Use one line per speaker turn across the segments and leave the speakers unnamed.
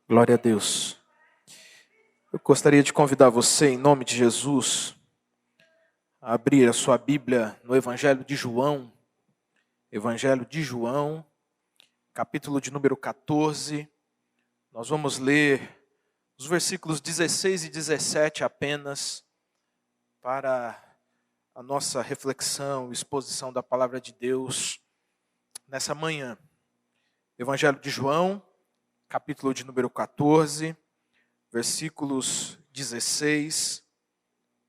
Glória a Deus. Eu gostaria de convidar você, em nome de Jesus, a abrir a sua Bíblia no Evangelho de João. Evangelho de João, capítulo de número 14. Nós vamos ler os versículos 16 e 17 apenas para a nossa reflexão, exposição da palavra de Deus nessa manhã. Evangelho de João, capítulo de número 14, versículos 16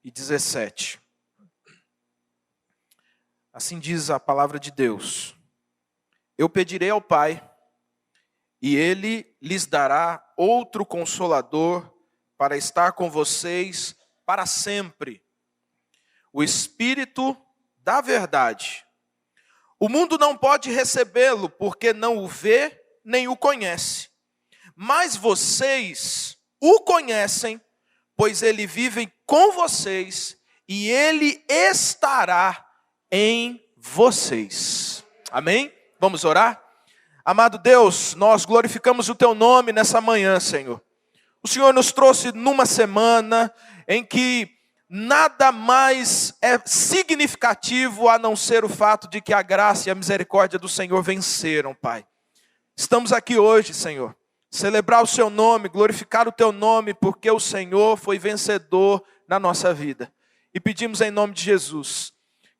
e 17. Assim diz a palavra de Deus: Eu pedirei ao Pai, e Ele lhes dará outro Consolador para estar com vocês para sempre. O Espírito da verdade. O mundo não pode recebê-lo, porque não o vê nem o conhece. Mas vocês o conhecem, pois ele vive com vocês e ele estará em vocês. Amém? Vamos orar? Amado Deus, nós glorificamos o teu nome nessa manhã, Senhor. O Senhor nos trouxe numa semana em que nada mais é significativo a não ser o fato de que a graça e a misericórdia do Senhor venceram, Pai. Estamos aqui hoje, Senhor, celebrar o seu nome, glorificar o teu nome, porque o Senhor foi vencedor na nossa vida. E pedimos em nome de Jesus,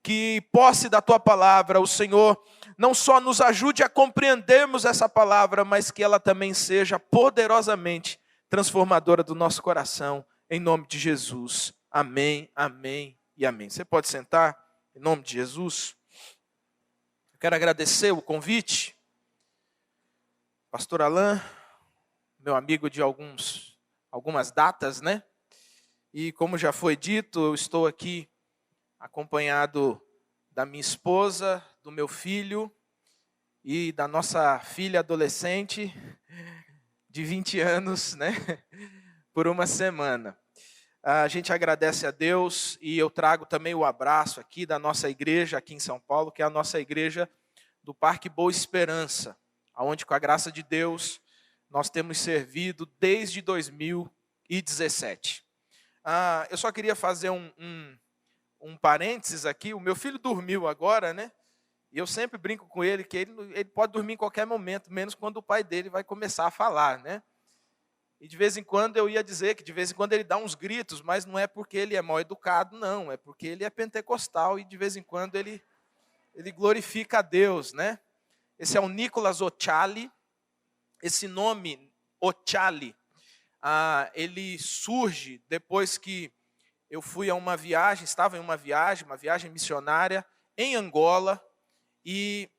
que posse da tua palavra, o Senhor não só nos ajude a compreendermos essa palavra, mas que ela também seja poderosamente transformadora do nosso coração, em nome de Jesus. Amém, amém e amém. Você pode sentar, em nome de Jesus. Eu quero agradecer o convite. Pastor Alain, meu amigo de algumas datas, né? E como já foi dito, eu estou aqui acompanhado da minha esposa, do meu filho e da nossa filha adolescente de 20 anos, né? Por uma semana. A gente agradece a Deus e eu trago também o abraço aqui da nossa igreja aqui em São Paulo, que é a nossa igreja do Parque Boa Esperança, onde com a graça de Deus nós temos servido desde 2017. Eu só queria fazer um parênteses aqui. O meu filho dormiu agora, né? E eu sempre brinco com ele que ele pode dormir em qualquer momento, menos quando o pai dele vai começar a falar, né? E de vez em quando eu ia dizer que de vez em quando ele dá uns gritos, mas não é porque ele é mal educado, não. É porque ele é pentecostal e de vez em quando ele glorifica a Deus, né? Esse é o Nicolas Ochali. Esse nome, Ochali, ele surge depois que eu fui a uma viagem, estava em uma viagem missionária em Angola, e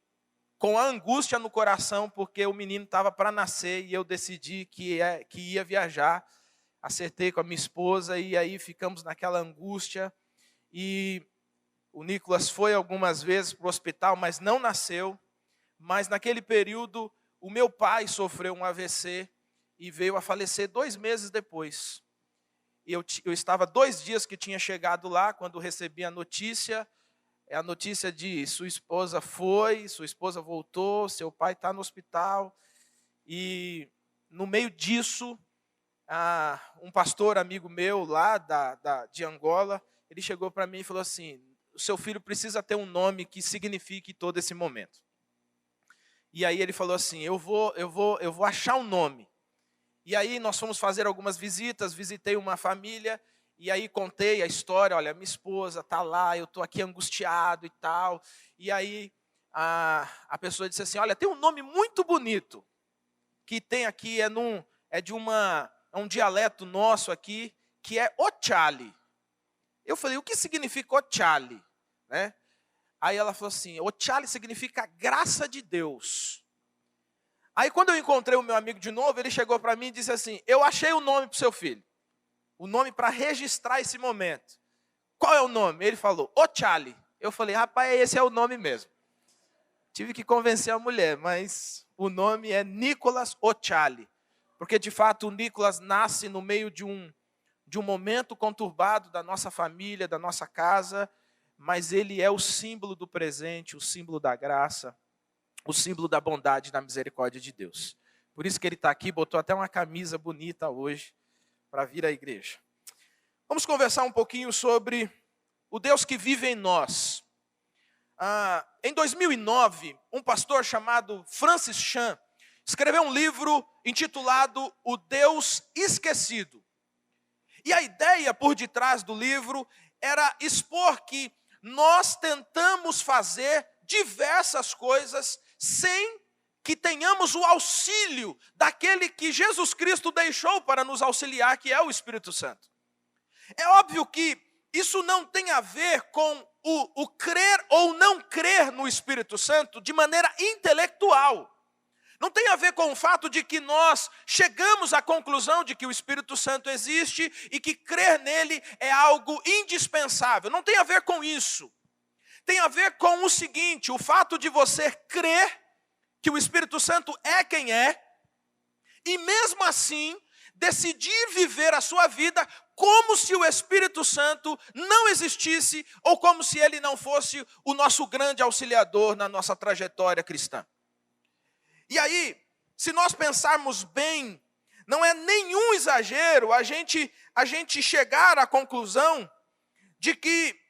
com a angústia no coração, porque o menino estava para nascer e eu decidi que ia viajar, acertei com a minha esposa e aí ficamos naquela angústia. E o Nicolas foi algumas vezes para o hospital, mas não nasceu. Mas naquele período, o meu pai sofreu um AVC e veio a falecer 2 meses depois. Eu estava 2 dias que tinha chegado lá, quando recebi a notícia de sua esposa voltou, seu pai está no hospital. E no meio disso, um pastor amigo meu lá de Angola, ele chegou para mim e falou assim: o seu filho precisa ter um nome que signifique todo esse momento. E aí ele falou assim: eu vou achar um nome. E aí nós fomos fazer algumas visitas, visitei uma família, e aí contei a história: olha, minha esposa está lá, eu estou aqui angustiado e tal. E aí a pessoa disse assim: olha, tem um nome muito bonito, que tem aqui, é um dialeto nosso aqui, que é Ochali. Eu falei: o que significa Ochali? Né? Aí ela falou assim: Ochali significa graça de Deus. Aí quando eu encontrei o meu amigo de novo, ele chegou para mim e disse assim: eu achei o nome para o seu filho. O nome para registrar esse momento. Qual é o nome? Ele falou: Ochali. Eu falei: rapaz, esse é o nome mesmo. Tive que convencer a mulher, mas o nome é Nicolas Ochali. Porque de fato o Nicolas nasce no meio de um momento conturbado da nossa família, da nossa casa, mas ele é o símbolo do presente, o símbolo da graça, o símbolo da bondade e da misericórdia de Deus. Por isso que ele está aqui, botou até uma camisa bonita hoje para vir à igreja. Vamos conversar um pouquinho sobre o Deus que vive em nós. Em 2009, um pastor chamado Francis Chan escreveu um livro intitulado O Deus Esquecido. E a ideia por detrás do livro era expor que nós tentamos fazer diversas coisas sem que tenhamos o auxílio daquele que Jesus Cristo deixou para nos auxiliar, que é o Espírito Santo. É óbvio que isso não tem a ver com o crer ou não crer no Espírito Santo de maneira intelectual. Não tem a ver com o fato de que nós chegamos à conclusão de que o Espírito Santo existe e que crer nele é algo indispensável. Não tem a ver com isso. Tem a ver com o seguinte: o fato de você crer que o Espírito Santo é quem é, e mesmo assim decidir viver a sua vida como se o Espírito Santo não existisse ou como se ele não fosse o nosso grande auxiliador na nossa trajetória cristã. E aí, se nós pensarmos bem, não é nenhum exagero a gente chegar à conclusão de que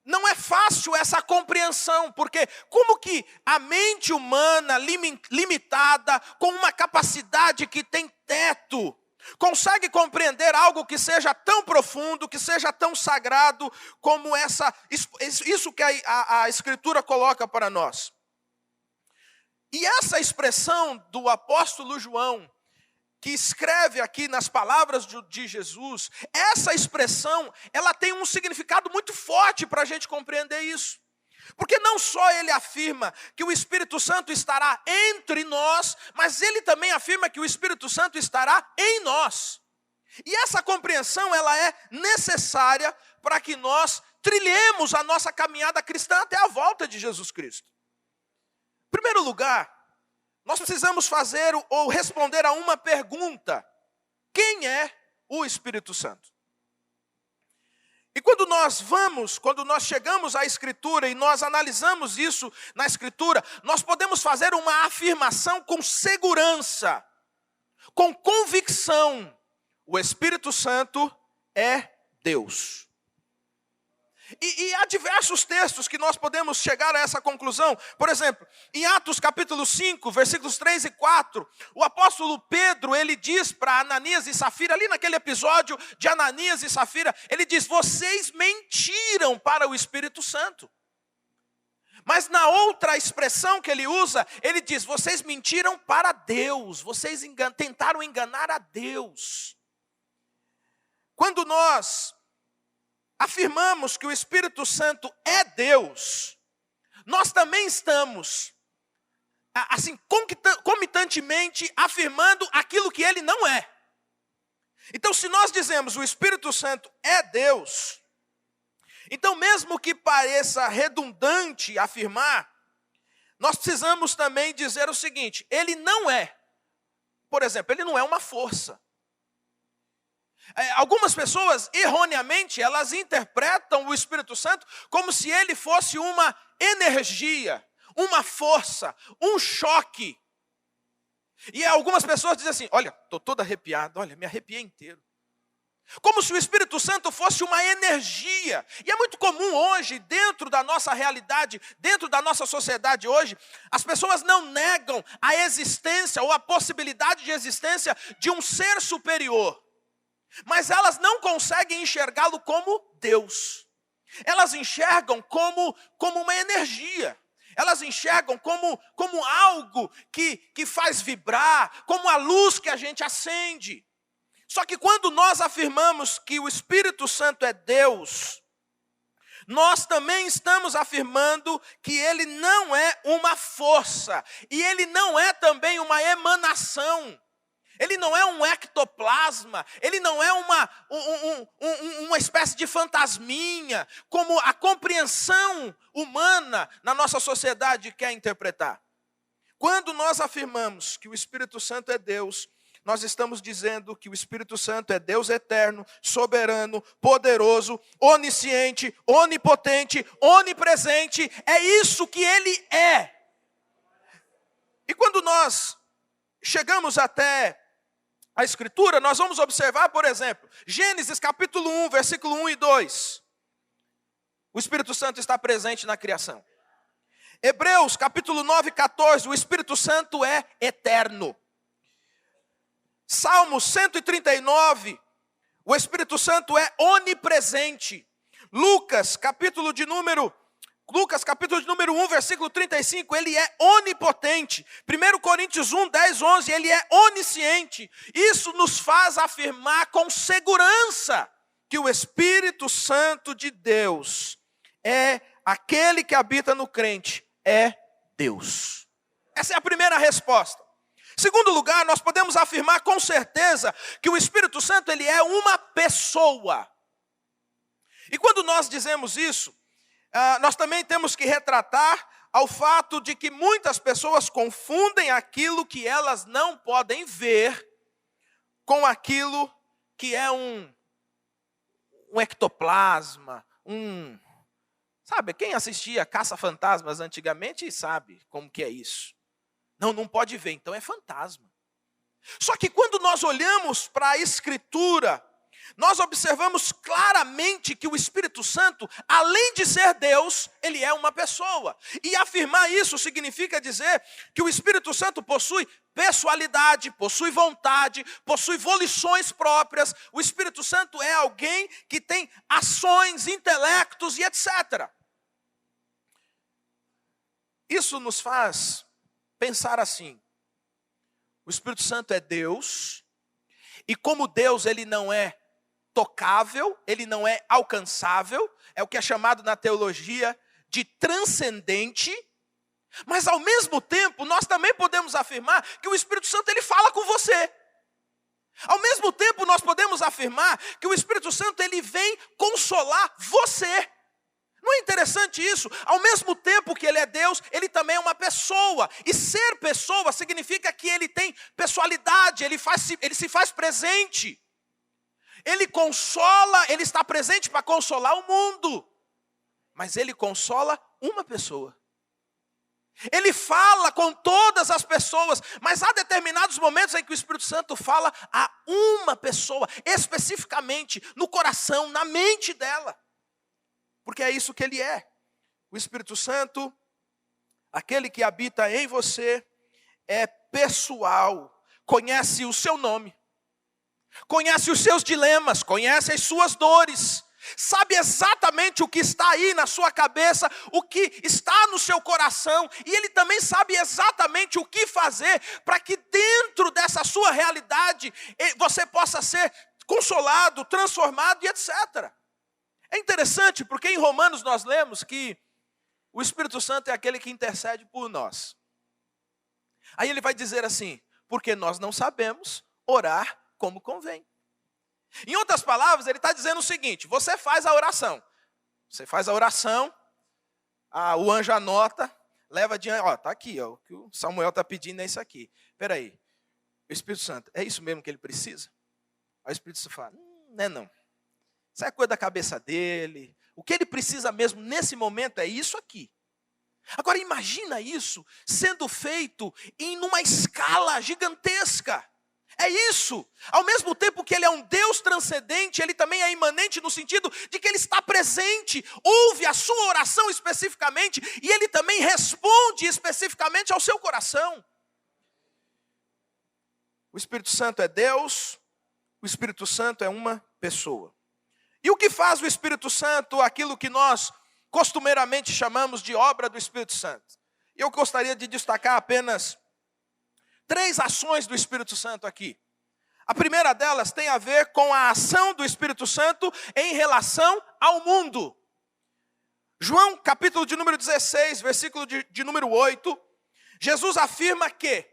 não é fácil essa compreensão, porque como que a mente humana limitada, com uma capacidade que tem teto, consegue compreender algo que seja tão profundo, que seja tão sagrado como isso que a Escritura coloca para nós? E essa expressão do apóstolo João, que escreve aqui nas palavras de Jesus, essa expressão, ela tem um significado muito forte para a gente compreender isso. Porque não só ele afirma que o Espírito Santo estará entre nós, mas ele também afirma que o Espírito Santo estará em nós. E essa compreensão, ela é necessária para que nós trilhemos a nossa caminhada cristã até a volta de Jesus Cristo. Em primeiro lugar, nós precisamos fazer ou responder a uma pergunta: quem é o Espírito Santo? E quando nós chegamos à Escritura e nós analisamos isso na Escritura, nós podemos fazer uma afirmação com segurança, com convicção: o Espírito Santo é Deus. E há diversos textos que nós podemos chegar a essa conclusão. Por exemplo, em Atos capítulo 5, versículos 3 e 4, o apóstolo Pedro, ele diz para Ananias e Safira, ali naquele episódio de Ananias e Safira, ele diz: vocês mentiram para o Espírito Santo. Mas na outra expressão que ele usa, ele diz: vocês mentiram para Deus, vocês tentaram enganar a Deus. Quando nós afirmamos que o Espírito Santo é Deus, nós também estamos, assim, concomitantemente afirmando aquilo que ele não é. Então, se nós dizemos o Espírito Santo é Deus, então mesmo que pareça redundante afirmar, nós precisamos também dizer o seguinte: ele não é, por exemplo, ele não é uma força. Algumas pessoas, erroneamente, elas interpretam o Espírito Santo como se ele fosse uma energia, uma força, um choque. E algumas pessoas dizem assim: olha, estou todo arrepiado, olha, me arrepiei inteiro. Como se o Espírito Santo fosse uma energia. E é muito comum hoje, dentro da nossa realidade, dentro da nossa sociedade hoje, as pessoas não negam a existência ou a possibilidade de existência de um ser superior. Mas elas não conseguem enxergá-lo como Deus. Elas enxergam como uma energia. Elas enxergam como algo que faz vibrar, como a luz que a gente acende. Só que quando nós afirmamos que o Espírito Santo é Deus, nós também estamos afirmando que ele não é uma força. E ele não é também uma emanação. Ele não é um ectoplasma, ele não é uma espécie de fantasminha, como a compreensão humana na nossa sociedade quer interpretar. Quando nós afirmamos que o Espírito Santo é Deus, nós estamos dizendo que o Espírito Santo é Deus eterno, soberano, poderoso, onisciente, onipotente, onipresente. É isso que ele é. E quando nós chegamos até a Escritura, nós vamos observar, por exemplo, Gênesis capítulo 1, versículo 1 e 2. O Espírito Santo está presente na criação. Hebreus capítulo 9, 14, o Espírito Santo é eterno. Salmos 139, o Espírito Santo é onipresente. Lucas capítulo de número 1, versículo 35, ele é onipotente. 1 Coríntios 1, 10, 11, ele é onisciente. Isso nos faz afirmar com segurança que o Espírito Santo de Deus é aquele que habita no crente, é Deus. Essa é a primeira resposta. Segundo lugar, nós podemos afirmar com certeza que o Espírito Santo ele é uma pessoa. E quando nós dizemos isso, nós também temos que retratar ao fato de que muitas pessoas confundem aquilo que elas não podem ver com aquilo que é um ectoplasma, Sabe, quem assistia Caça-Fantasmas antigamente sabe como que é isso. Não pode ver, então é fantasma. Só que quando nós olhamos para a Escritura, nós observamos claramente que o Espírito Santo, além de ser Deus, ele é uma pessoa. E afirmar isso significa dizer que o Espírito Santo possui pessoalidade, possui vontade, possui volições próprias. O Espírito Santo é alguém que tem ações, intelectos e etc. Isso nos faz pensar assim: o Espírito Santo é Deus, e como Deus ele não é tocável, ele não é alcançável, é o que é chamado na teologia de transcendente, mas ao mesmo tempo nós também podemos afirmar que o Espírito Santo ele fala com você. Ao mesmo tempo nós podemos afirmar que o Espírito Santo ele vem consolar você. Não é interessante isso? Ao mesmo tempo que ele é Deus, ele também é uma pessoa. E ser pessoa significa que ele tem pessoalidade, ele se faz presente. Ele consola, ele está presente para consolar o mundo. Mas ele consola uma pessoa. Ele fala com todas as pessoas, mas há determinados momentos em que o Espírito Santo fala a uma pessoa, especificamente no coração, na mente dela. Porque é isso que ele é. O Espírito Santo, aquele que habita em você, é pessoal, conhece o seu nome, conhece os seus dilemas, conhece as suas dores, sabe exatamente o que está aí na sua cabeça, o que está no seu coração, e ele também sabe exatamente o que fazer para que dentro dessa sua realidade você possa ser consolado, transformado e etc. É interessante porque em Romanos nós lemos que o Espírito Santo é aquele que intercede por nós. Aí ele vai dizer assim: porque nós não sabemos orar como convém. Em outras palavras, ele está dizendo o seguinte: você faz a oração. Você faz a oração, o anjo anota, leva adiante, está aqui, o que o Samuel está pedindo é isso aqui. Espera aí, o Espírito Santo, é isso mesmo que ele precisa? Aí o Espírito Santo fala, não é não. Isso é coisa da cabeça dele. O que ele precisa mesmo nesse momento é isso aqui. Agora imagina isso sendo feito em uma escala gigantesca. É isso. Ao mesmo tempo que ele é um Deus transcendente, ele também é imanente no sentido de que ele está presente, ouve a sua oração especificamente e ele também responde especificamente ao seu coração. O Espírito Santo é Deus, o Espírito Santo é uma pessoa. E o que faz o Espírito Santo aquilo que nós costumeiramente chamamos de obra do Espírito Santo? Eu gostaria de destacar apenas 3 ações do Espírito Santo aqui. A primeira delas tem a ver com a ação do Espírito Santo em relação ao mundo. João, capítulo de número 16, versículo de número 8, Jesus afirma que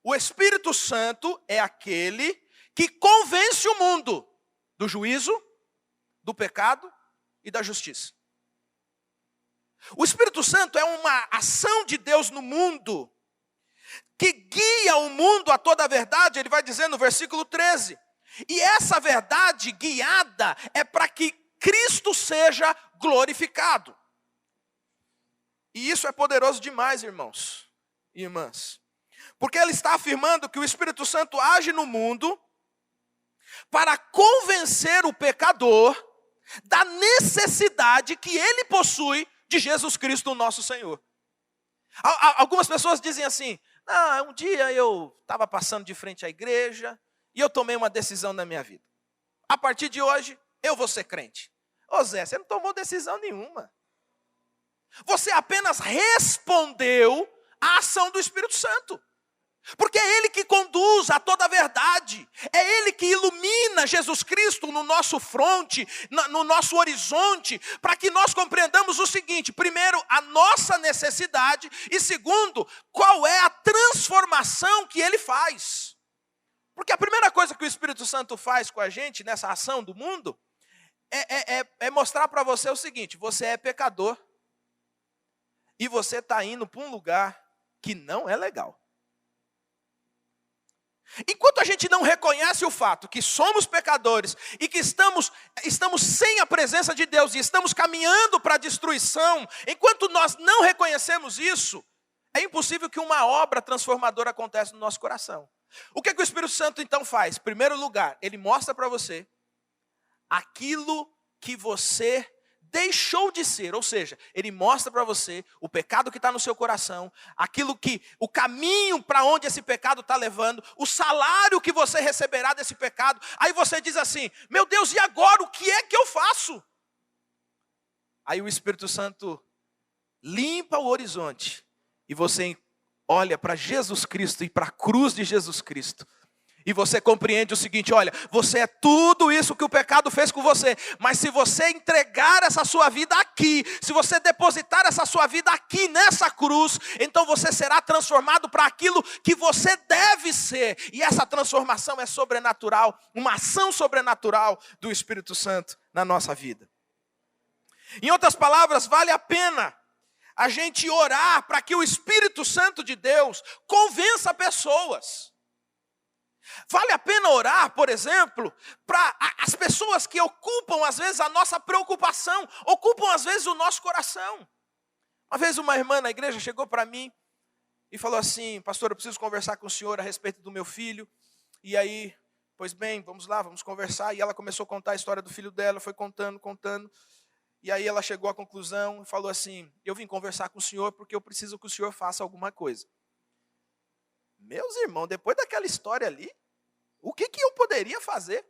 o Espírito Santo é aquele que convence o mundo do juízo, do pecado e da justiça. O Espírito Santo é uma ação de Deus no mundo que guia o mundo a toda a verdade, ele vai dizer no versículo 13. E essa verdade guiada é para que Cristo seja glorificado. E isso é poderoso demais, irmãos e irmãs. Porque ele está afirmando que o Espírito Santo age no mundo para convencer o pecador da necessidade que ele possui de Jesus Cristo, o nosso Senhor. Algumas pessoas dizem assim: um dia eu estava passando de frente à igreja e eu tomei uma decisão na minha vida. A partir de hoje, eu vou ser crente. Ô Zé, você não tomou decisão nenhuma. Você apenas respondeu à ação do Espírito Santo. Porque é Ele que conduz a toda a verdade. É Ele que ilumina Jesus Cristo no nosso fronte, no nosso horizonte, para que nós compreendamos o seguinte: primeiro, a nossa necessidade, e segundo, qual é a transformação que Ele faz. Porque a primeira coisa que o Espírito Santo faz com a gente nessa ação do mundo é mostrar para você o seguinte: você é pecador e você está indo para um lugar que não é legal. Enquanto a gente não reconhece o fato que somos pecadores e que estamos sem a presença de Deus e estamos caminhando para a destruição, enquanto nós não reconhecemos isso, é impossível que uma obra transformadora aconteça no nosso coração. O que o Espírito Santo então faz? Em primeiro lugar, ele mostra para você aquilo que você deixou de ser, ou seja, ele mostra para você o pecado que está no seu coração, o caminho para onde esse pecado está levando, o salário que você receberá desse pecado. Aí você diz assim: meu Deus, e agora o que é que eu faço? Aí o Espírito Santo limpa o horizonte e você olha para Jesus Cristo e para a cruz de Jesus Cristo. E você compreende o seguinte: olha, você é tudo isso que o pecado fez com você, mas se você entregar essa sua vida aqui, se você depositar essa sua vida aqui nessa cruz, então você será transformado para aquilo que você deve ser. E essa transformação é sobrenatural, uma ação sobrenatural do Espírito Santo na nossa vida. Em outras palavras, vale a pena a gente orar para que o Espírito Santo de Deus convença pessoas. Vale a pena orar, por exemplo, para as pessoas que ocupam às vezes a nossa preocupação, ocupam às vezes o nosso coração. Uma vez uma irmã na igreja chegou para mim e falou assim: pastor, eu preciso conversar com o senhor a respeito do meu filho. E aí, pois bem, vamos lá, vamos conversar. E ela começou a contar a história do filho dela, foi contando. E aí ela chegou à conclusão e falou assim: eu vim conversar com o senhor porque eu preciso que o senhor faça alguma coisa. Meus irmãos, depois daquela história ali, o que eu poderia fazer?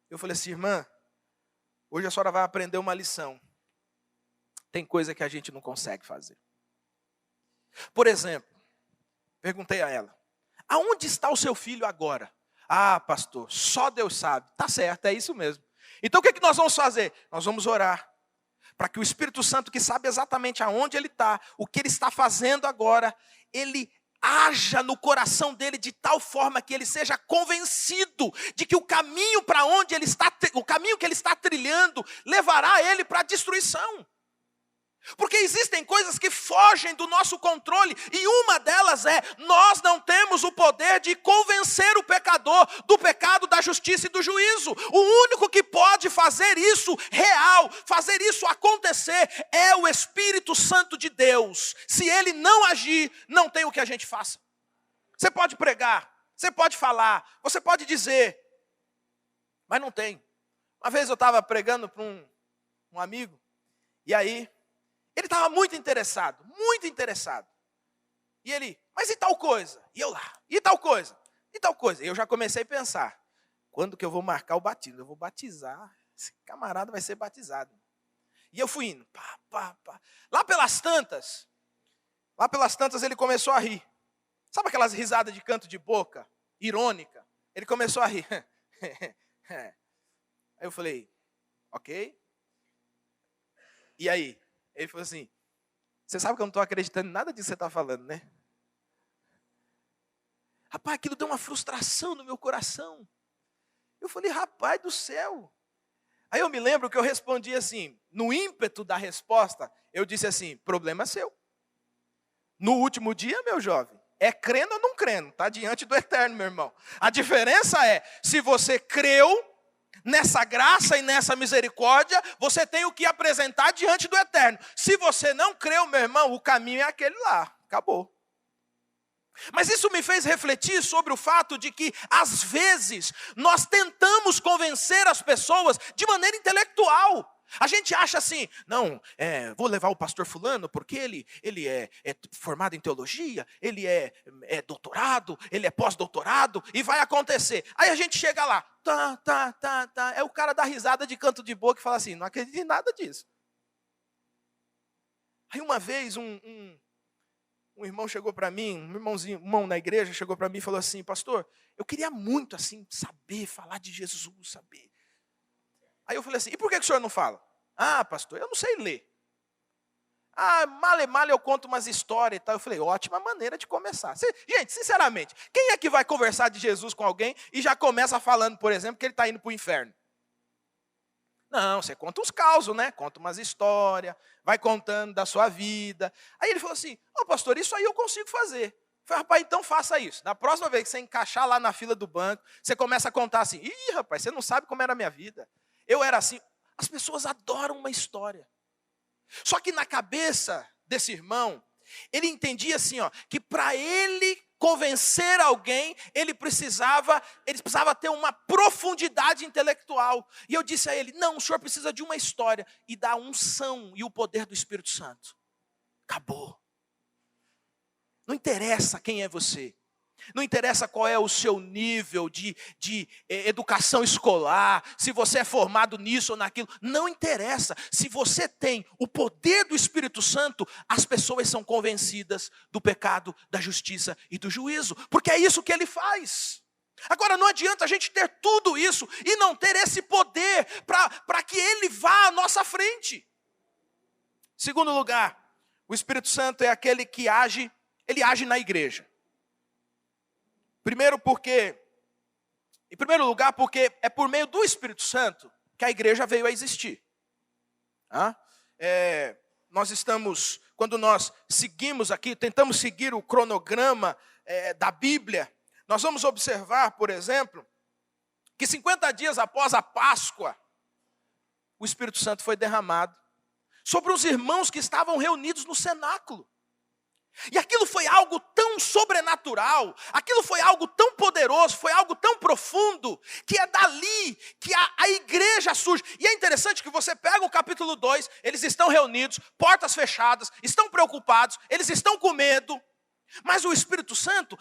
Eu falei assim: irmã, hoje a senhora vai aprender uma lição. Tem coisa que a gente não consegue fazer. Por exemplo, perguntei a ela: aonde está o seu filho agora? Ah, pastor, só Deus sabe. Tá certo, é isso mesmo. Então o que nós vamos fazer? Nós vamos orar para que o Espírito Santo, que sabe exatamente aonde ele está, o que ele está fazendo agora, ele haja no coração dele de tal forma que ele seja convencido de que o caminho para onde ele está, o caminho que ele está trilhando, levará ele para a destruição. Porque existem coisas que fogem do nosso controle, e uma delas é: nós não temos o poder de convencer o pecador do pecado, da justiça e do juízo. O único que pode fazer isso real, fazer isso acontecer, é o Espírito Santo de Deus. Se ele não agir, não tem o que a gente faça. Você pode pregar, você pode falar, você pode dizer, mas não tem. Uma vez eu estava pregando para um amigo, e aí ele estava muito interessado, muito interessado. E ele: mas e tal coisa? E eu lá: e tal coisa? E tal coisa? E eu já comecei a pensar: quando que eu vou marcar o batismo? Eu vou batizar, esse camarada vai ser batizado. E eu fui indo, pá. Lá pelas tantas ele começou a rir. Sabe aquelas risadas de canto de boca, irônica? Ele começou a rir. Aí eu falei: ok. E aí? Ele falou assim: você sabe que eu não estou acreditando em nada disso que você está falando, né? Rapaz, aquilo deu uma frustração no meu coração. Eu falei: rapaz do céu. Aí eu me lembro que eu respondi assim, no ímpeto da resposta, eu disse assim: problema seu. No último dia, meu jovem, é crendo ou não crendo, está diante do eterno, meu irmão. A diferença é, se você creu nessa graça e nessa misericórdia, você tem o que apresentar diante do eterno. Se você não creu, meu irmão, o caminho é aquele lá, acabou. Mas isso me fez refletir sobre o fato de que, às vezes, nós tentamos convencer as pessoas de maneira intelectual. A gente acha assim, não, vou levar o pastor fulano porque ele é formado em teologia, ele é doutorado, ele é pós-doutorado, e vai acontecer. Aí a gente chega lá, tá, é o cara da risada de canto de boca e fala assim, não acredito em nada disso. Aí uma vez um irmão chegou para mim, um irmão na igreja chegou para mim e falou assim, pastor, eu queria muito assim saber, falar de Jesus, saber. Aí eu falei assim, e por que o senhor não fala? Ah, pastor, eu não sei ler. Ah, male eu conto umas histórias e tal. Eu falei, ótima maneira de começar. Gente, sinceramente, quem é que vai conversar de Jesus com alguém e já começa falando, por exemplo, que ele está indo para o inferno? Não, você conta uns causos, né? Conta umas histórias, vai contando da sua vida. Aí ele falou assim, pastor, isso aí eu consigo fazer. Eu falei, rapaz, então faça isso. Na próxima vez que você encaixar lá na fila do banco, você começa a contar assim, ih, rapaz, você não sabe como era a minha vida. Eu era assim. As pessoas adoram uma história. Só que na cabeça desse irmão, ele entendia assim, que para ele convencer alguém, ele precisava ter uma profundidade intelectual. E eu disse a ele, não, o senhor precisa de uma história e da unção e o poder do Espírito Santo. Acabou. Não interessa quem é você. Não interessa qual é o seu nível de educação escolar, se você é formado nisso ou naquilo, não interessa. Se você tem o poder do Espírito Santo, as pessoas são convencidas do pecado, da justiça e do juízo, porque é isso que ele faz. Agora não adianta a gente ter tudo isso e não ter esse poder para que ele vá à nossa frente. Segundo lugar, o Espírito Santo é aquele que ele age na igreja. Em primeiro lugar, porque é por meio do Espírito Santo que a igreja veio a existir. Quando nós seguimos aqui, tentamos seguir o cronograma da Bíblia, nós vamos observar, por exemplo, que 50 dias após a Páscoa, o Espírito Santo foi derramado sobre os irmãos que estavam reunidos no cenáculo. E aquilo foi algo tão sobrenatural, aquilo foi algo tão poderoso, foi algo tão profundo, que é dali que a igreja surge. E é interessante que você pega o capítulo 2, eles estão reunidos, portas fechadas, estão preocupados, eles estão com medo, mas o Espírito Santo,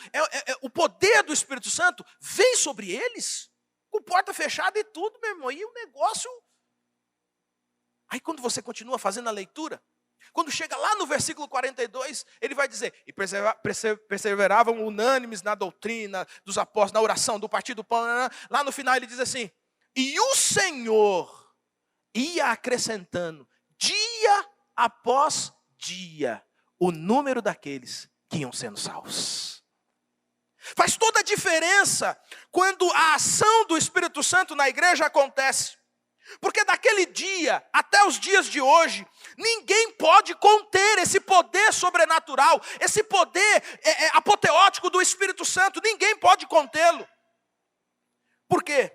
o poder do Espírito Santo vem sobre eles, com porta fechada e tudo, meu irmão, e o negócio... Aí quando você continua fazendo a leitura, quando chega lá no versículo 42, ele vai dizer, e perseveravam unânimes na doutrina dos apóstolos, na oração, do partir do pão. Lá no final ele diz assim, e o Senhor ia acrescentando, dia após dia, o número daqueles que iam sendo salvos. Faz toda a diferença quando a ação do Espírito Santo na igreja acontece. Porque daquele dia até os dias de hoje, ninguém pode conter esse poder sobrenatural, esse poder apoteótico do Espírito Santo, ninguém pode contê-lo. Por quê?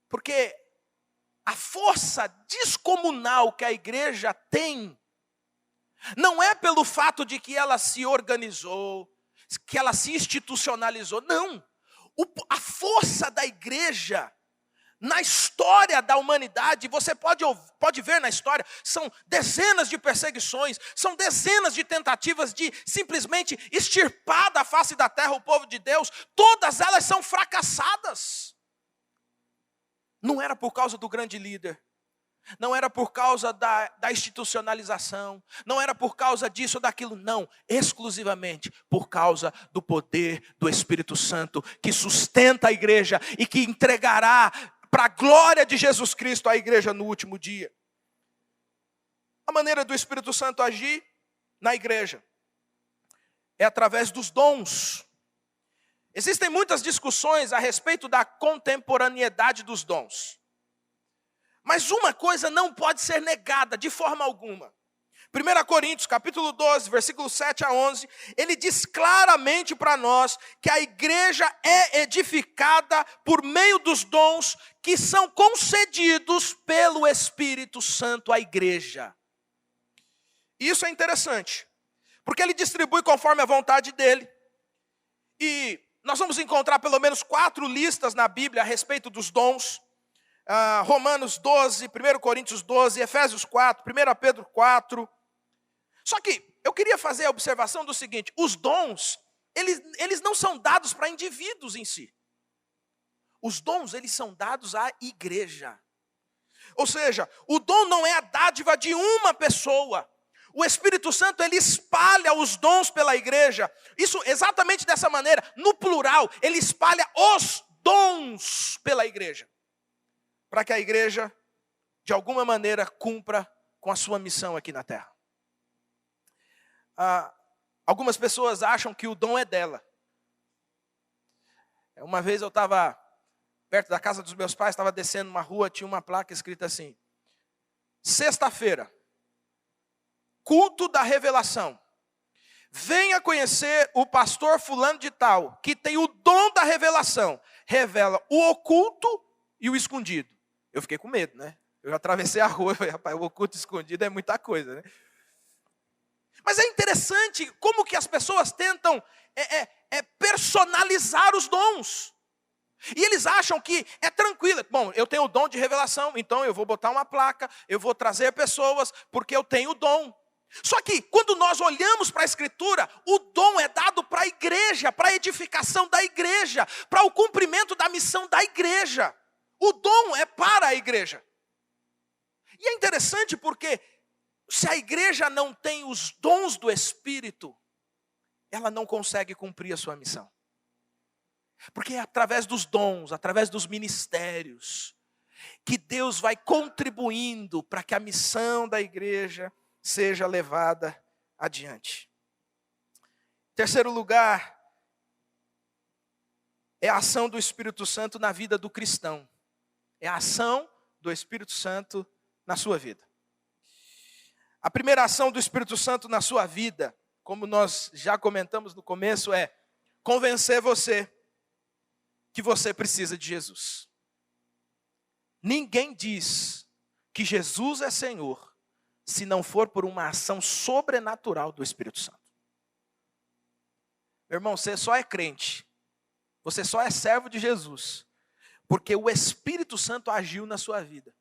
Porque a força descomunal que a igreja tem, não é pelo fato de que ela se organizou, que ela se institucionalizou, não. A força da igreja, na história da humanidade, você pode ver na história, são dezenas de perseguições, são dezenas de tentativas de simplesmente extirpar da face da terra o povo de Deus, todas elas são fracassadas. Não era por causa do grande líder, não era por causa da institucionalização, não era por causa disso ou daquilo, não, exclusivamente por causa do poder do Espírito Santo, que sustenta a igreja e que entregará para a glória de Jesus Cristo a igreja no último dia. A maneira do Espírito Santo agir na igreja é através dos dons. Existem muitas discussões a respeito da contemporaneidade dos dons. Mas uma coisa não pode ser negada de forma alguma. 1 Coríntios, capítulo 12, versículos 7 a 11, ele diz claramente para nós que a igreja é edificada por meio dos dons que são concedidos pelo Espírito Santo à igreja. Isso é interessante, porque ele distribui conforme a vontade dele. E nós vamos encontrar pelo menos 4 listas na Bíblia a respeito dos dons. Romanos 12, 1 Coríntios 12, Efésios 4, 1 Pedro 4. Só que eu queria fazer a observação do seguinte: os dons, eles não são dados para indivíduos em si. Os dons, eles são dados à igreja. Ou seja, o dom não é a dádiva de uma pessoa. O Espírito Santo, ele espalha os dons pela igreja. Isso exatamente dessa maneira, no plural, ele espalha os dons pela igreja. Para que a igreja, de alguma maneira, cumpra com a sua missão aqui na terra. Algumas pessoas acham que o dom é dela. Uma vez eu estava perto da casa dos meus pais, estava descendo uma rua, tinha uma placa escrita assim: sexta-feira, culto da revelação. Venha conhecer o pastor fulano de tal, que tem o dom da revelação. Revela o oculto e o escondido. Eu fiquei com medo, né? Eu atravessei a rua e falei, rapaz, o oculto e o escondido é muita coisa, né? Mas é interessante como que as pessoas tentam personalizar os dons. E eles acham que é tranquilo. Bom, eu tenho o dom de revelação, então eu vou botar uma placa, eu vou trazer pessoas, porque eu tenho o dom. Só que, quando nós olhamos para a Escritura, o dom é dado para a igreja, para a edificação da igreja, para o cumprimento da missão da igreja. O dom é para a igreja. E é interessante porque, se a igreja não tem os dons do Espírito, ela não consegue cumprir a sua missão. Porque é através dos dons, através dos ministérios, que Deus vai contribuindo para que a missão da igreja seja levada adiante. Terceiro lugar, é a ação do Espírito Santo na vida do cristão. É a ação do Espírito Santo na sua vida. A primeira ação do Espírito Santo na sua vida, como nós já comentamos no começo, é convencer você que você precisa de Jesus. Ninguém diz que Jesus é Senhor se não for por uma ação sobrenatural do Espírito Santo. Meu irmão, você só é crente, você só é servo de Jesus, porque o Espírito Santo agiu na sua vida.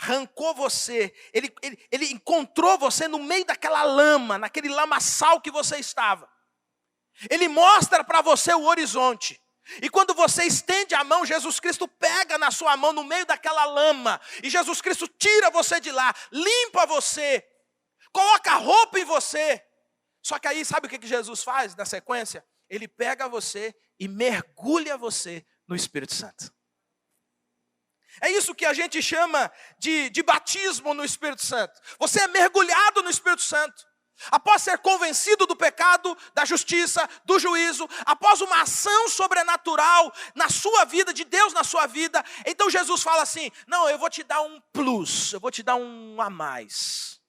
Arrancou você, ele encontrou você no meio daquela lama, naquele lamaçal que você estava. Ele mostra para você o horizonte. E quando você estende a mão, Jesus Cristo pega na sua mão no meio daquela lama. E Jesus Cristo tira você de lá, limpa você, coloca roupa em você. Só que aí, sabe o que Jesus faz na sequência? Ele pega você e mergulha você no Espírito Santo. É isso que a gente chama de batismo no Espírito Santo. Você é mergulhado no Espírito Santo. Após ser convencido do pecado, da justiça, do juízo, após uma ação sobrenatural na sua vida, de Deus na sua vida, então Jesus fala assim: não, eu vou te dar um plus, eu vou te dar um a mais.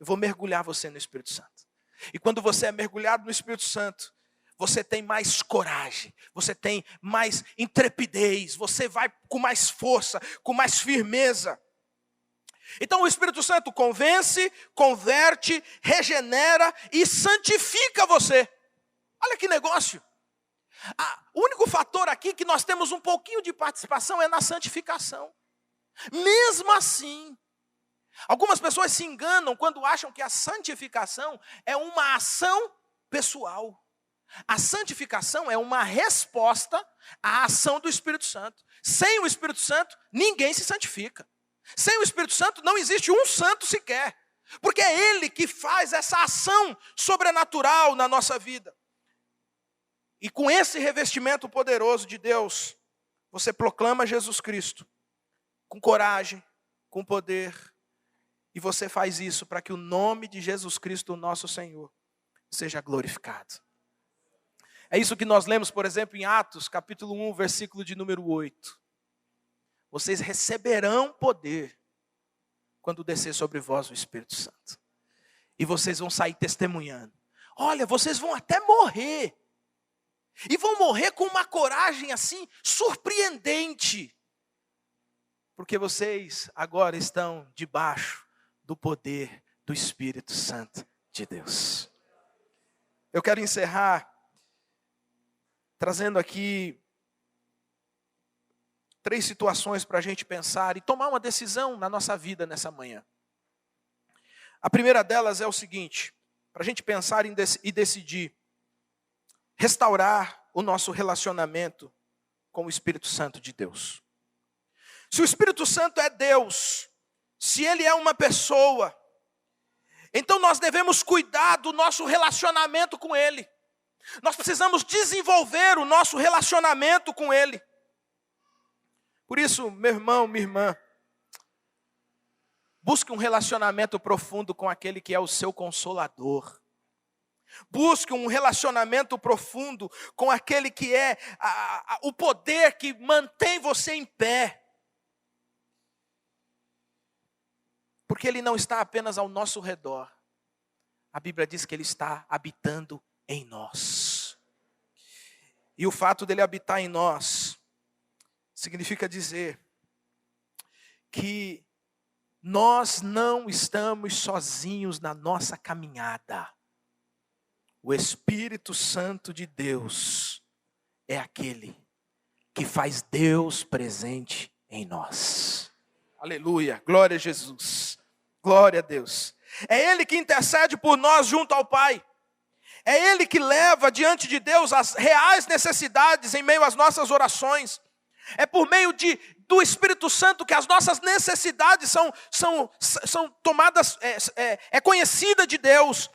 Eu vou mergulhar você no Espírito Santo. E quando você é mergulhado no Espírito Santo, você tem mais coragem, você tem mais intrepidez, você vai com mais força, com mais firmeza. Então o Espírito Santo convence, converte, regenera e santifica você. Olha que negócio. O único fator aqui que nós temos um pouquinho de participação é na santificação. Mesmo assim, algumas pessoas se enganam quando acham que a santificação é uma ação pessoal. A santificação é uma resposta à ação do Espírito Santo. Sem o Espírito Santo, ninguém se santifica. Sem o Espírito Santo não existe um santo sequer, porque é Ele que faz essa ação sobrenatural na nossa vida. E com esse revestimento poderoso de Deus, você proclama Jesus Cristo, com coragem, com poder, e você faz isso para que o nome de Jesus Cristo, nosso Senhor, seja glorificado. É isso que nós lemos, por exemplo, em Atos, capítulo 1, versículo de número 8. Vocês receberão poder quando descer sobre vós o Espírito Santo. E vocês vão sair testemunhando. Olha, vocês vão até morrer. E vão morrer com uma coragem assim, surpreendente. Porque vocês agora estão debaixo do poder do Espírito Santo de Deus. Eu quero encerrar trazendo aqui 3 situações para a gente pensar e tomar uma decisão na nossa vida nessa manhã. A primeira delas é o seguinte, para a gente pensar e decidir, restaurar o nosso relacionamento com o Espírito Santo de Deus. Se o Espírito Santo é Deus, se Ele é uma pessoa, então nós devemos cuidar do nosso relacionamento com Ele. Nós precisamos desenvolver o nosso relacionamento com Ele. Por isso, meu irmão, minha irmã, busque um relacionamento profundo com aquele que é o seu consolador. Busque um relacionamento profundo com aquele que é o poder que mantém você em pé. Porque Ele não está apenas ao nosso redor. A Bíblia diz que Ele está habitando em nós. E o fato dele habitar em nós significa dizer que nós não estamos sozinhos na nossa caminhada. O Espírito Santo de Deus é aquele que faz Deus presente em nós. Aleluia, glória a Jesus, glória a Deus. É Ele que intercede por nós junto ao Pai. É Ele que leva diante de Deus as reais necessidades em meio às nossas orações. É por meio do Espírito Santo que as nossas necessidades são tomadas, é conhecida de Deus.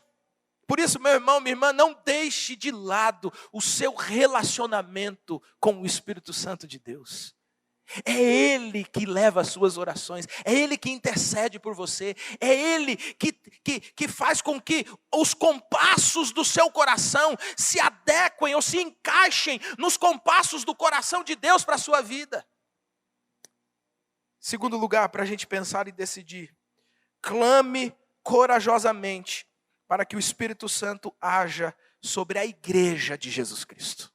Por isso, meu irmão, minha irmã, não deixe de lado o seu relacionamento com o Espírito Santo de Deus. É Ele que leva as suas orações, é Ele que intercede por você, é Ele que faz com que os compassos do seu coração se adequem ou se encaixem nos compassos do coração de Deus para a sua vida. Segundo lugar, para a gente pensar e decidir, clame corajosamente para que o Espírito Santo haja sobre a igreja de Jesus Cristo.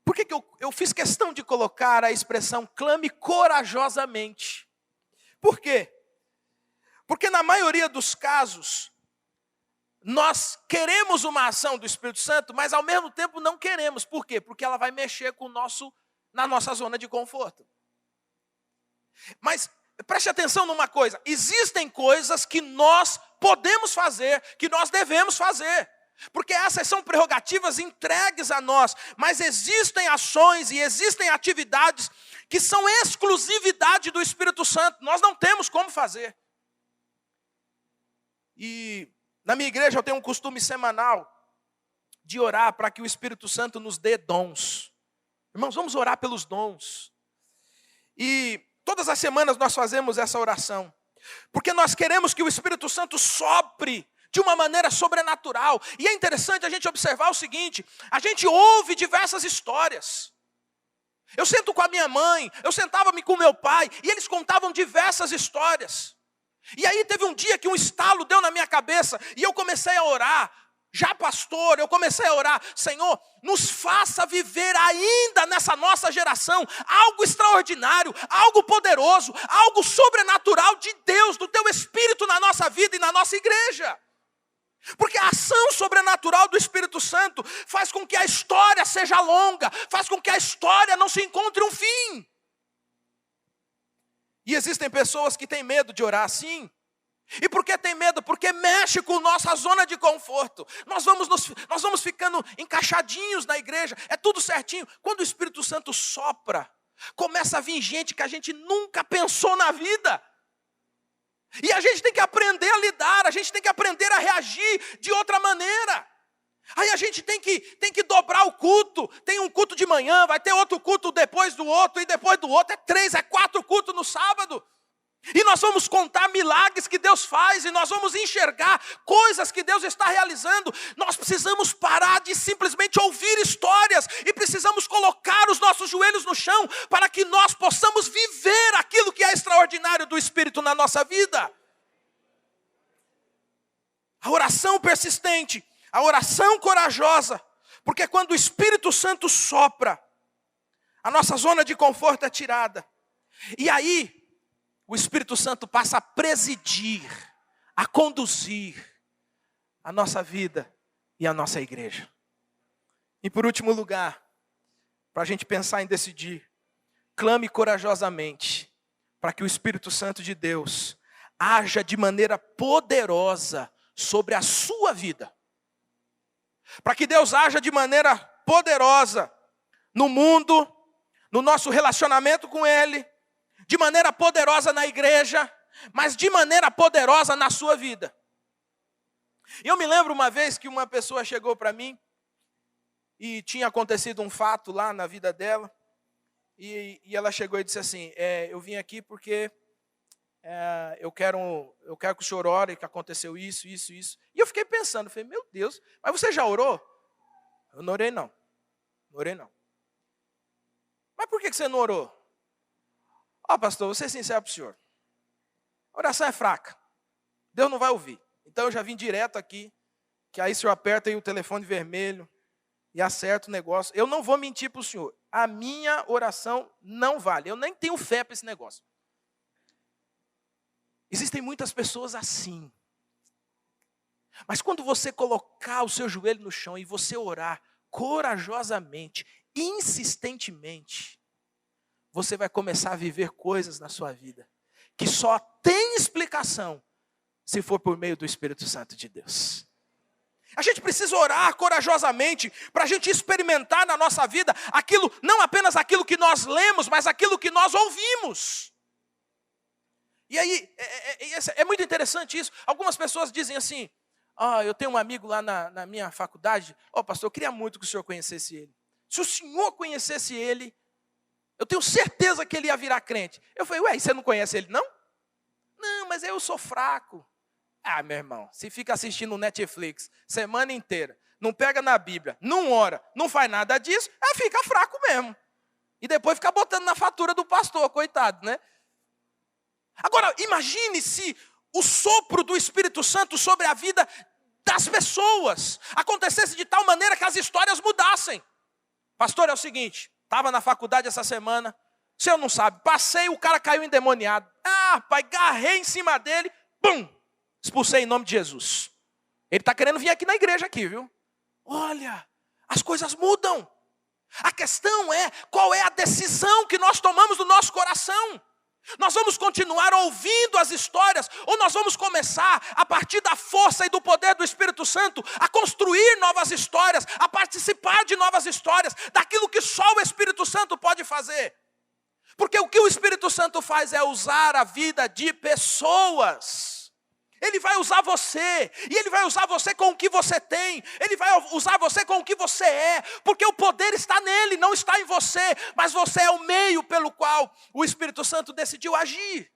Por que eu fiz questão de colocar a expressão clame corajosamente? Por quê? Porque na maioria dos casos, nós queremos uma ação do Espírito Santo, mas ao mesmo tempo não queremos. Por quê? Porque ela vai mexer na nossa zona de conforto. Mas preste atenção numa coisa, existem coisas que nós podemos fazer, que nós devemos fazer. Porque essas são prerrogativas entregues a nós, mas existem ações e existem atividades que são exclusividade do Espírito Santo, nós não temos como fazer. E na minha igreja eu tenho um costume semanal de orar para que o Espírito Santo nos dê dons. Irmãos, vamos orar pelos dons. E todas as semanas nós fazemos essa oração, porque nós queremos que o Espírito Santo sopre de uma maneira sobrenatural. E é interessante a gente observar o seguinte, a gente ouve diversas histórias. Eu sento com a minha mãe, eu sentava-me com meu pai, e eles contavam diversas histórias. E aí teve um dia que um estalo deu na minha cabeça, e eu comecei a orar. Já pastor, eu comecei a orar, Senhor, nos faça viver ainda nessa nossa geração algo extraordinário, algo poderoso, algo sobrenatural de Deus, do teu Espírito na nossa vida e na nossa igreja. Porque a ação sobrenatural do Espírito Santo faz com que a história seja longa, faz com que a história não se encontre um fim. E existem pessoas que têm medo de orar assim. E por que tem medo? Porque mexe com nossa zona de conforto. Nós vamos ficando encaixadinhos na igreja, é tudo certinho. Quando o Espírito Santo sopra, começa a vir gente que a gente nunca pensou na vida. E a gente tem que aprender a lidar, a gente tem que aprender a reagir de outra maneira. Aí a gente tem que dobrar o culto. Tem um culto de manhã, vai ter outro culto depois do outro, e depois do outro, 3, 4 cultos no sábado. E nós vamos contar milagres que Deus faz, e nós vamos enxergar coisas que Deus está realizando. Nós precisamos parar de simplesmente ouvir histórias, e precisamos colocar os nossos joelhos no chão, para que nós possamos viver aquilo que é extraordinário do Espírito na nossa vida. A oração persistente, a oração corajosa, porque quando o Espírito Santo sopra, a nossa zona de conforto é tirada. E aí, o Espírito Santo passa a presidir, a conduzir a nossa vida e a nossa igreja. E por último lugar, para a gente pensar em decidir, clame corajosamente para que o Espírito Santo de Deus haja de maneira poderosa sobre a sua vida. Para que Deus haja de maneira poderosa no mundo, no nosso relacionamento com Ele, de maneira poderosa na igreja, mas de maneira poderosa na sua vida. E eu me lembro uma vez que uma pessoa chegou para mim e tinha acontecido um fato lá na vida dela, e ela chegou e disse assim, eu vim aqui porque eu quero que o senhor ore, que aconteceu isso. E eu fiquei pensando, falei, meu Deus, mas você já orou? Eu não orei não. Mas por que você não orou? Pastor, vou ser sincero para o senhor. A oração é fraca. Deus não vai ouvir. Então eu já vim direto aqui, que aí o senhor aperta aí o telefone vermelho e acerta o negócio. Eu não vou mentir para o senhor. A minha oração não vale. Eu nem tenho fé para esse negócio. Existem muitas pessoas assim. Mas quando você colocar o seu joelho no chão e você orar corajosamente, insistentemente, você vai começar a viver coisas na sua vida que só tem explicação se for por meio do Espírito Santo de Deus. A gente precisa orar corajosamente para a gente experimentar na nossa vida aquilo, não apenas aquilo que nós lemos, mas aquilo que nós ouvimos. E aí, é muito interessante isso. Algumas pessoas dizem assim, eu tenho um amigo lá na minha faculdade, pastor, eu queria muito que o senhor conhecesse ele. Se o senhor conhecesse ele, eu tenho certeza que ele ia virar crente. Eu falei, e você não conhece ele não? Não, mas eu sou fraco. Meu irmão, se fica assistindo Netflix semana inteira, não pega na Bíblia, não ora, não faz nada disso, fica fraco mesmo. E depois fica botando na fatura do pastor, coitado, né? Agora, imagine se o sopro do Espírito Santo sobre a vida das pessoas acontecesse de tal maneira que as histórias mudassem. Pastor, é o seguinte, estava na faculdade essa semana, o senhor não sabe, passei, o cara caiu endemoniado. Pai, garrei em cima dele, pum, expulsei em nome de Jesus. Ele está querendo vir aqui na igreja aqui, viu? Olha, as coisas mudam. A questão é, qual é a decisão que nós tomamos no nosso coração? Nós vamos continuar ouvindo as histórias, ou nós vamos começar, a partir da força e do poder do Espírito Santo, a construir novas histórias, a participar de novas histórias, daquilo que só o Espírito Santo pode fazer. Porque o que o Espírito Santo faz é usar a vida de pessoas. Ele vai usar você, e Ele vai usar você com o que você tem, Ele vai usar você com o que você é, porque o poder está nele, não está em você, mas você é o meio pelo qual o Espírito Santo decidiu agir.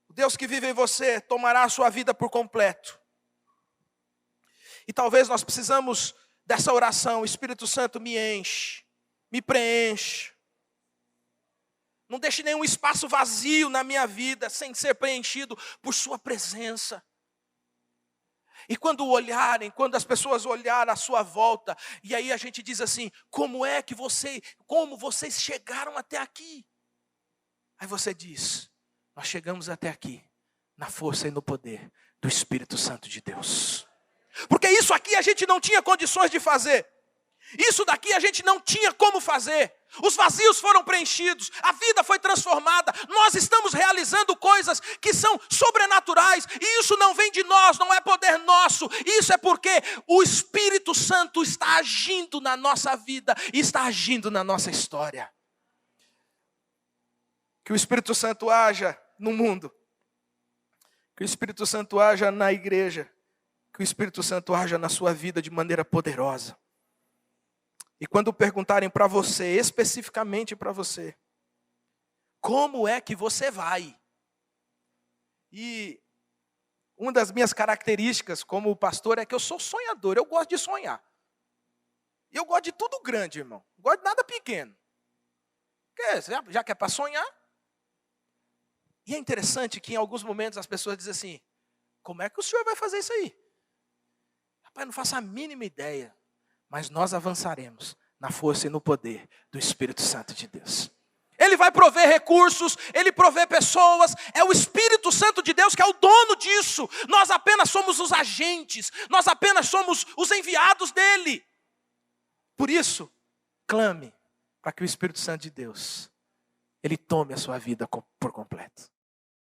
O Deus que vive em você tomará a sua vida por completo. E talvez nós precisamos dessa oração, Espírito Santo me enche, me preenche. Não deixe nenhum espaço vazio na minha vida sem ser preenchido por sua presença. E quando as pessoas olharem à sua volta, e aí a gente diz assim, como vocês chegaram até aqui? Aí você diz, nós chegamos até aqui, na força e no poder do Espírito Santo de Deus. Porque isso aqui a gente não tinha condições de fazer. Isso daqui a gente não tinha como fazer. Os vazios foram preenchidos, a vida foi transformada, nós estamos realizando coisas que são sobrenaturais, e isso não vem de nós, não é poder nosso, isso é porque o Espírito Santo está agindo na nossa vida, e está agindo na nossa história. Que o Espírito Santo haja no mundo, que o Espírito Santo haja na igreja, que o Espírito Santo haja na sua vida de maneira poderosa. E quando perguntarem para você, especificamente para você, como é que você vai? E uma das minhas características como pastor é que eu sou sonhador, eu gosto de sonhar. E eu gosto de tudo grande, irmão. Não gosto de nada pequeno. Já que é para sonhar. E é interessante que em alguns momentos as pessoas dizem assim, como é que o senhor vai fazer isso aí? Rapaz, não faço a mínima ideia. Mas nós avançaremos na força e no poder do Espírito Santo de Deus. Ele vai prover recursos, Ele provê pessoas. É o Espírito Santo de Deus que é o dono disso. Nós apenas somos os agentes. Nós apenas somos os enviados dEle. Por isso, clame para que o Espírito Santo de Deus, Ele tome a sua vida por completo.